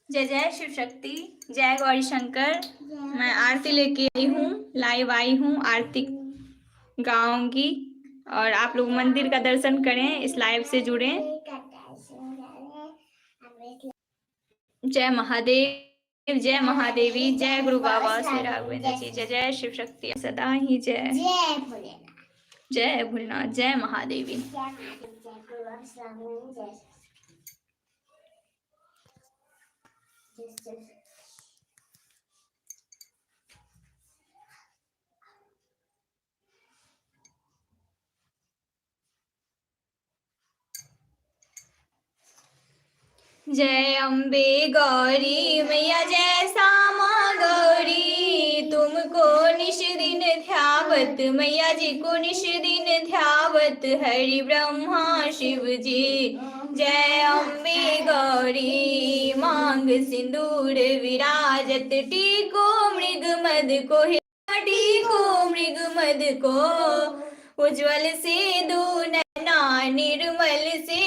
जय जय शिव शक्ति, जय गौरी शंकर। मैं आरती लेके आई हूँ, लाइव आई हूँ आरती गाऊंगी और आप लोग मंदिर का दर्शन करें, इस लाइव से जुड़ें। जय महादेव, जय महादेवी, जय गुरु बाबा श्री राघवेंद्र जी। जय जय शिव शक्ति, सदा ही जय। जय भोलेनाथ, जय महादेवी। जय अम्बे गौरी मैया, जय श्यामा गौरी। तुमको निश दिन ध्यावत मैया जी को, निश दिन ध्यावत हरि ब्रह्मा शिव जी। जय अम्बे गौरी, मांग सिंदूर विराजत, टीको मृग मद को, टीको मृग मद को। उज्ज्वल से नैना, निर्मल से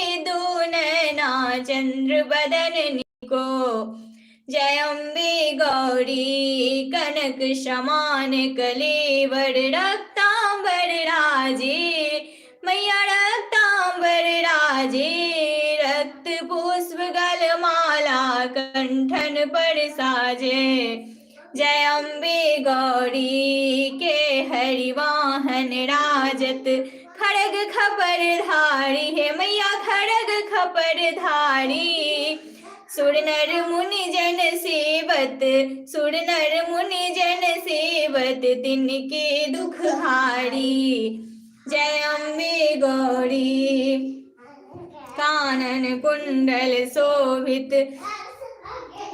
नैना, चंद्र बदन को। जय अम्बे गौरी, कनक समान कलेवर, रक्तांबर राजे मैया, रक्तांबर राजे। रक्त पुष्प गलमाला, कंठन पर साजे। जय अम्बे गौरी के हरिवाहन राजत, खड़ग खपर धारी है मैया, खड़ग खपर धारी। सुर नर मुनि जन सेवत, सुर नर मुनि जन सेवत, तिनके दुख हारी। जय अम्बे गौरी, कानन कुंडल शोभित,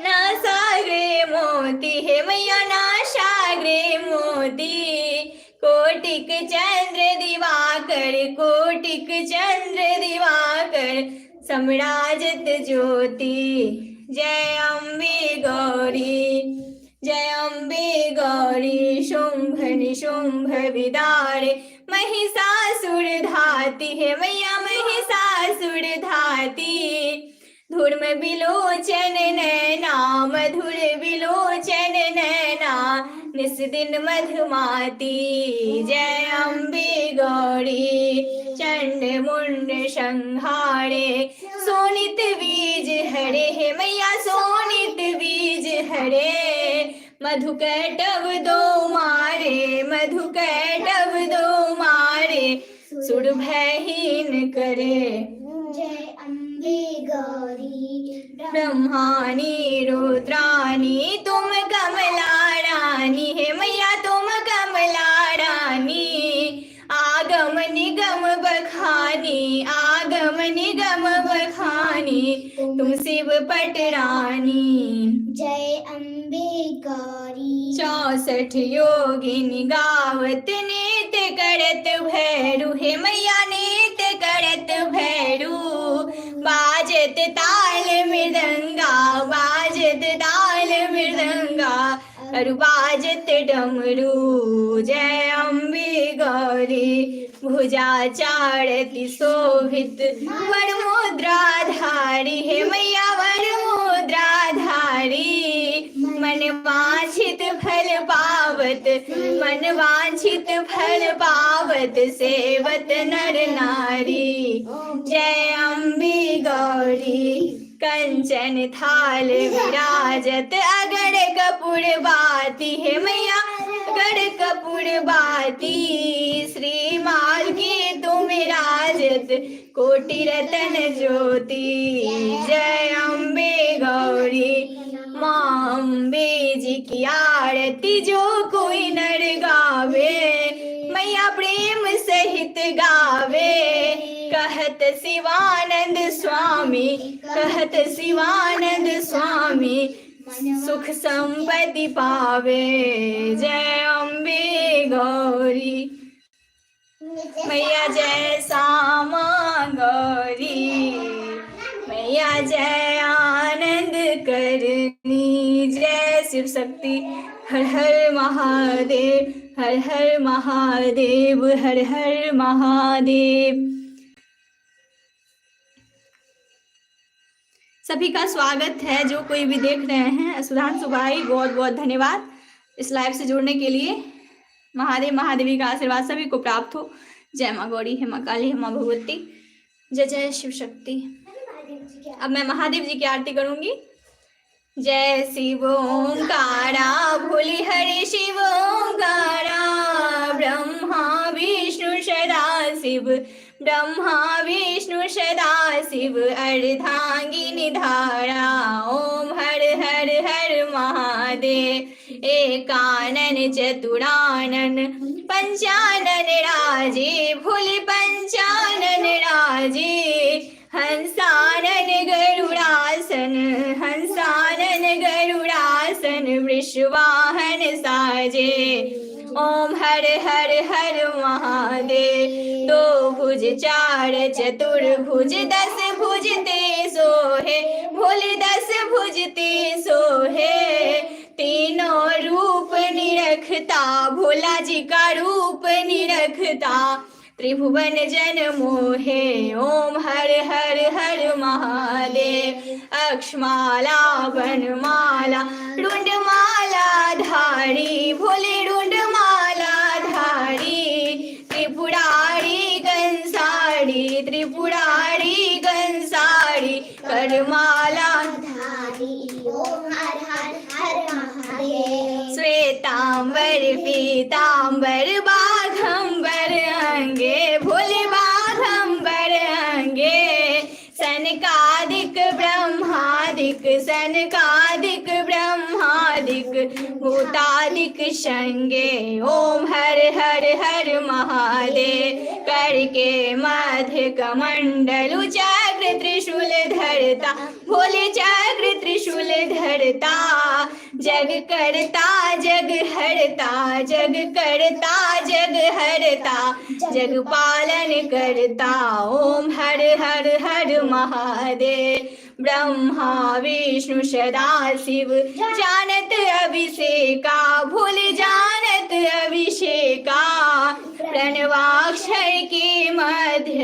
नासाग्रे मोती है मैया, नासाग्रे मोती। कोटिक चंद्र दिवाकर, कोटिक चंद्र दिवाकर, सम्राजत ज्योति। जय अम्बे गौरी, जय अम्बे गौरी, शुंभ निशुंभ विदारे, महिषासुर धाती है मैया, महिषासुर धाती। धूर्म बिलोचन नैना, मधुर बिलोचन नैना, निस दिन मधुमाती। जय अम्बे गौरी, चंड मुंड संहारे, सोनित बीज हरे है मैया, सोनित बीज हरे। मधुकैटभ दो मारे, मधुकैटभ दो मारे, सुर भयहीन करे। जय अम्बे गौरी, ब्रह्माणी रुद्राणी, तुम कमला रानी है मैया, तुम कमला रानी। आगम निगम बखानी, आगम निगम बखानी, तुम शिव पटरानी। जय अम्बे गौरी, 64 योगिनी गावत, नित्य करत भैरू है मैया, नित्य करत भैरू। बाजत ताल मृदंगा, बाजत ताल मृदंगा, अरु बाजत डमरू। जय अम्बे गौरी, भुजा चारति शोभित, वर मुद्रा धारी है मैया, वर मुद्रा धारी। मन वांछित फल पावत, मन वांछित फल पावत, सेवत नर नारी। जय अम्बे गौरी, कंचन थाल विराजत, अगर कपूर बाती है मैया, अगर कपूर बाती। श्री माल की तुम राजत, कोटि रतन ज्योति। जय अम्बे गौरी, माँ अम्बे जी की आरती जो कोई नर गावे, मैया प्रेम सहित गावे। कहत शिवानंद स्वामी, कहत शिवानंद स्वामी, सुख संपत्ति पावे। जय अम्बे गौरी मैया, जय श्यामा गौरी मैया, जय आनंद करनी। जय शिव शक्ति, हर हर महादेव, हर हर महादेव, हर हर महादेव। सभी का स्वागत है जो कोई भी देख रहे हैं। सुधांशु भाई बहुत बहुत धन्यवाद इस लाइव से जुड़ने के लिए। महादेव महादेवी का आशीर्वाद सभी को प्राप्त हो। जय माँ गौरी, हे माँ काली, हे माँ भगवती, जय जय शिव शक्ति। अब मैं महादेव जी की आरती करूंगी। जय शिव ओंकारा, भोले हरे शिव ओंकारा, ब्रह्मा विष्णु सदा शिव, ब्रह्मा विष्णु सदा शिव, अर्धांगिनी धारा। ओम हर हर हर महादेव, एकानन चतुरानन पंचानन राजे, भोले पंचानन राजे, हंसानन गरुड़ासन, हंसानन गरुड़ासन, वृषवाहन साजे। ओम हर हर हर महादेव। दो भुज चार चतुर्भुज, 10 भुज ते सोहे, भोले 10 भुज ते सोहे। तीनों रूप निरखता, भोला जी का रूप निरखता, त्रिभुवन जन मोहे। ओम हर हर हर महादेव। अक्षमाला वनमाला रुंडमाला धारी, भोले रुंडमाला धारी, त्रिपुरारी कंसारी, त्रिपुरारी कंसारी, करमाला धारी। ओम हर हर हर महादेव। श्वेतांबर पीतांबर बाघंबर अंगे, भोले बाघंबर अंगे, सनकादिक ब्रह्मादिक, सनकादिक ब्रह्मादिक, भूतादिक संगे। ओम हर हर हर महादेव। करके मध्य कमंडलु, चक्र त्रिशूल धरता, भोले चक्र त्रिशूल धरता, जग करता जग हरता, जग करता जग हरता, जग पालन करता। ओम हर हर हर महादेव। ब्रह्मा विष्णु सदा शिव, जानत अभिषेका, भोले जानत अभिषेका, प्रणवाक्षर के मध्य,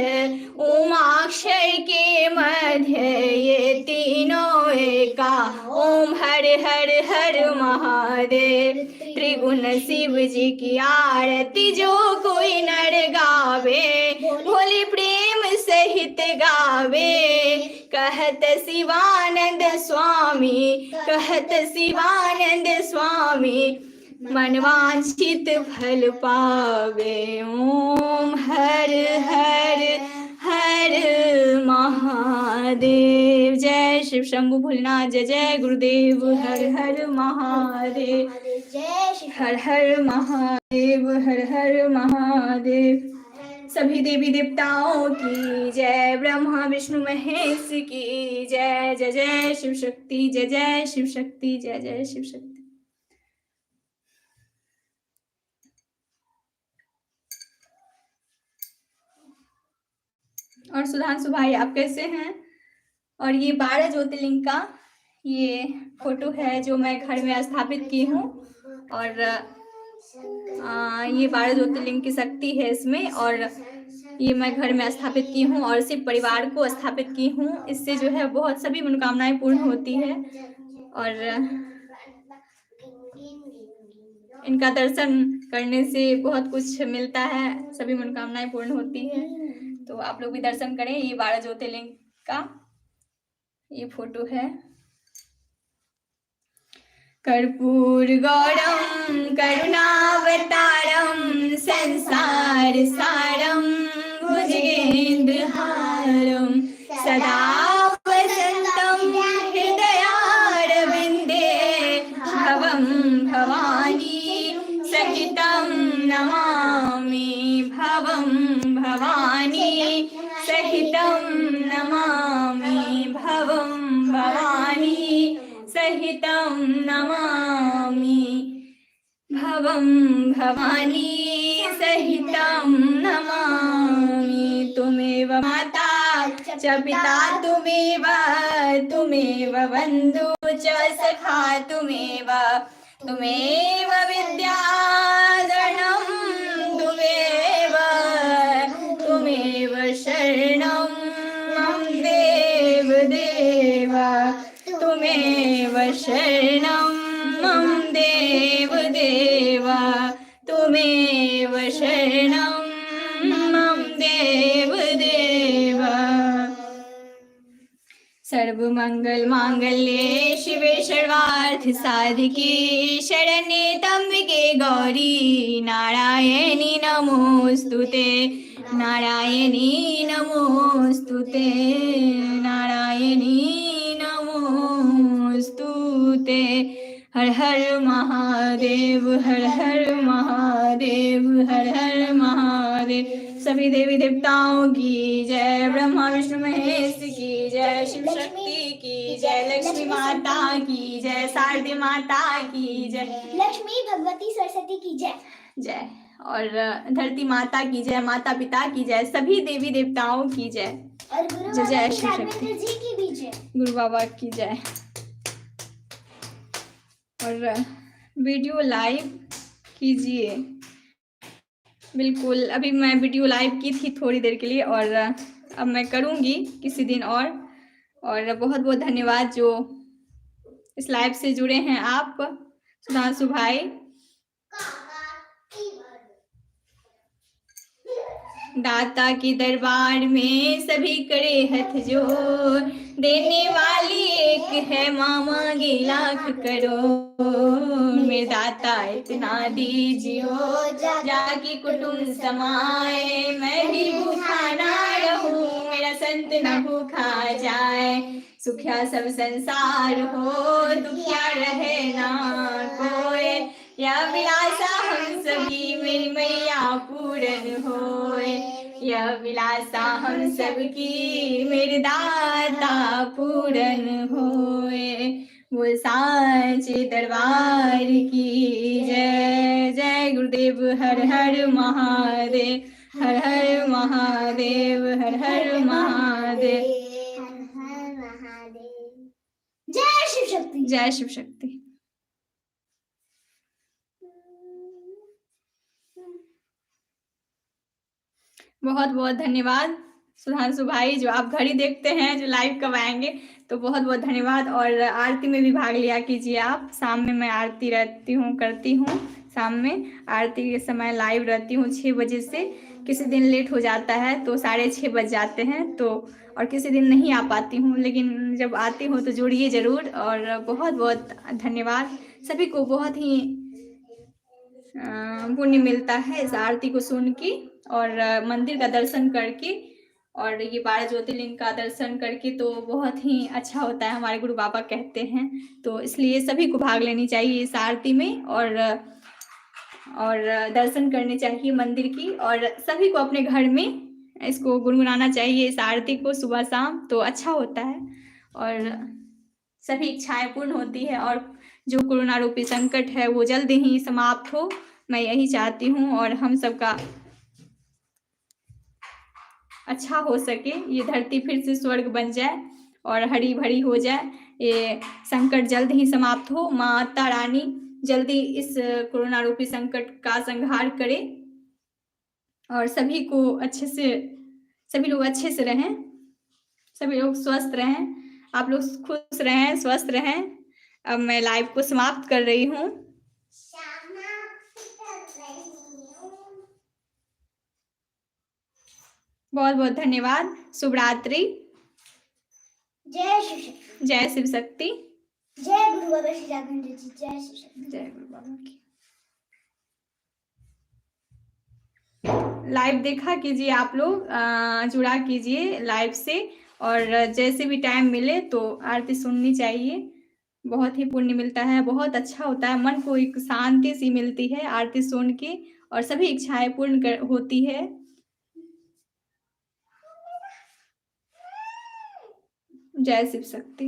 उमाक्षर के मध्य, ये तीनों एका। ओम हर हर हर महादेव। त्रिगुण शिव जी की आरती जो कोई नर गावे, भोले प्रेम सहित गावे। कहत शिवानंद स्वामी, कहत शिवानंद स्वामी, मनवांछित फल पावे। ओम हर हर हर महादेव। जय शिव शंभु भोलेनाथ, जय जय गुरुदेव। हर हर महादेव, हर हर महादेव, हर हर महादेव। सभी देवी देवताओं की जय, ब्रह्मा विष्णु महेश की जय। जय जय शिव शक्ति, जय जय शिव शक्ति, जय जय शिव शक्ति। और सुधांशु भाई आप कैसे हैं? और ये 12 ज्योतिर्लिंग का ये फोटो है जो मैं घर में स्थापित की हूँ। और ये 12 ज्योतिर्लिंग की शक्ति है इसमें, और ये मैं घर में स्थापित की हूँ और सिर्फ परिवार को स्थापित की हूँ। इससे जो है बहुत सभी मनोकामनाएं पूर्ण होती है और इनका दर्शन करने से बहुत कुछ मिलता है, सभी मनोकामनाएं पूर्ण होती है। तो आप लोग भी दर्शन करें। ये 12 ज्योतिर्लिंग का ये फोटो है। कर्पूर गौरम करुणावतारम, संसार सारम भुजगेन्द्रहारम, सदा वसंतम हृदयारविंदे, भवं भवानी सहितं नमामि, भवं भवानी सहितं नमामि, भवं भवानी सहितं नमामि, भवं भवानी सहितं नमामि। तुमेव माता च पिता, तुमेव बन्धु च सखा, तुमेव विद्याधरणं, तुमेव शरणं मम देव देव। देव देव। सर्वमंगल मांगल्ये शिवे सर्वार्थ साधिके शरण्ये त्र्यंबके गौरी नारायणी नमोस्तुते नारायणी नमोस्तुते नारायणी नमोस्तुते। हर हर महादेव हर हर महादेव हर हर महादेव। सभी देवी देवताओं की जय, ब्रह्मा विष्णु महेश की जय, शिव शक्ति की जय, लक्ष्मी माता की जय, शारदे माता की जय, लक्ष्मी भगवती सरस्वती की जय जय, और धरती माता की जय, माता पिता की जय, सभी देवी देवताओं की जय, और गुरु जय बाबा जय की शिव राघवेंद्र शक्ति, जी की भी जय। गुरु बाबा की जय। और वीडियो लाइव कीजिए। बिल्कुल, अभी मैं वीडियो लाइव की थी थोड़ी देर के लिए, और अब मैं करूँगी किसी दिन और बहुत बहुत धन्यवाद जो इस लाइव से जुड़े हैं आप। सुधांशु भाई, दाता के दरबार में सभी करे हथ जोड़, देने वाली एक है माँ मांगे लाख करोड़। मेरे दाता इतना दीजियो जाके कुटुंब समाए, मैं भी भूखा ना रहूं मेरा संत न भूखा जाए। सुखिया सब संसार हो दुखिया रहे ना कोई, या विलासा हम सभी मेरी मैया पूरन होए। यह विलासा हम सबकी मेरे दाता पूरन होए। वो सांचे दरबार की जय, जय गुरुदेव हर हर महादेव हर हर महादेव हर हर महादेव। हर हर महादेव। जय शिव शक्ति जय शिव शक्ति। बहुत बहुत धन्यवाद सुधांशु भाई, जो आप घड़ी देखते हैं, जो लाइव कब आएंगे, तो बहुत बहुत धन्यवाद। और आरती में भी भाग लिया कीजिए आप। शाम में मैं आरती रहती हूँ, करती हूँ। शाम में आरती के समय लाइव रहती हूँ 6 बजे से। किसी दिन लेट हो जाता है तो 6:30 बज जाते हैं, तो और किसी दिन नहीं आ पाती हूँ, लेकिन जब आती हूँ तो जुड़िए ज़रूर। और बहुत बहुत धन्यवाद सभी को। बहुत ही पुण्य मिलता है इस आरती को सुन के और मंदिर का दर्शन करके, और ये 12 ज्योतिर्लिंग का दर्शन करके तो बहुत ही अच्छा होता है, हमारे गुरु बाबा कहते हैं। तो इसलिए सभी को भाग लेनी चाहिए इस आरती में, और दर्शन करने चाहिए मंदिर की, और सभी को अपने घर में इसको गुनगुनाना चाहिए इस आरती को सुबह शाम, तो अच्छा होता है और सभी इच्छाएं पूर्ण होती है, और जो कोरोना रूपी संकट है वो जल्द ही समाप्त हो, मैं यही चाहती हूँ। और हम सबका अच्छा हो सके, ये धरती फिर से स्वर्ग बन जाए और हरी भरी हो जाए, ये संकट जल्द ही समाप्त हो। माता रानी जल्दी इस कोरोना रूपी संकट का संहार करे और सभी को अच्छे से, सभी लोग अच्छे से रहें, सभी लोग स्वस्थ रहें, आप लोग खुश रहें, स्वस्थ रहें। अब मैं लाइव को समाप्त कर रही हूँ। बहुत बहुत धन्यवाद। शुभ रात्रि। जय शिव शक्ति। जय शिव शक्ति। जय गुरु बाबा श्री राघवेंद्र जी। जय शिव शक्ति। जय गुरु बाबा की। लाइव देखा कीजिए आप लोग, जुड़ा कीजिए लाइव से, और जैसे भी टाइम मिले तो आरती सुननी चाहिए। बहुत ही पुण्य मिलता है, बहुत अच्छा होता है, मन को एक शांति सी मिलती है आरती सुन के, और सभी इच्छाएं पूर्ण होती है। जय शिव शक्ति।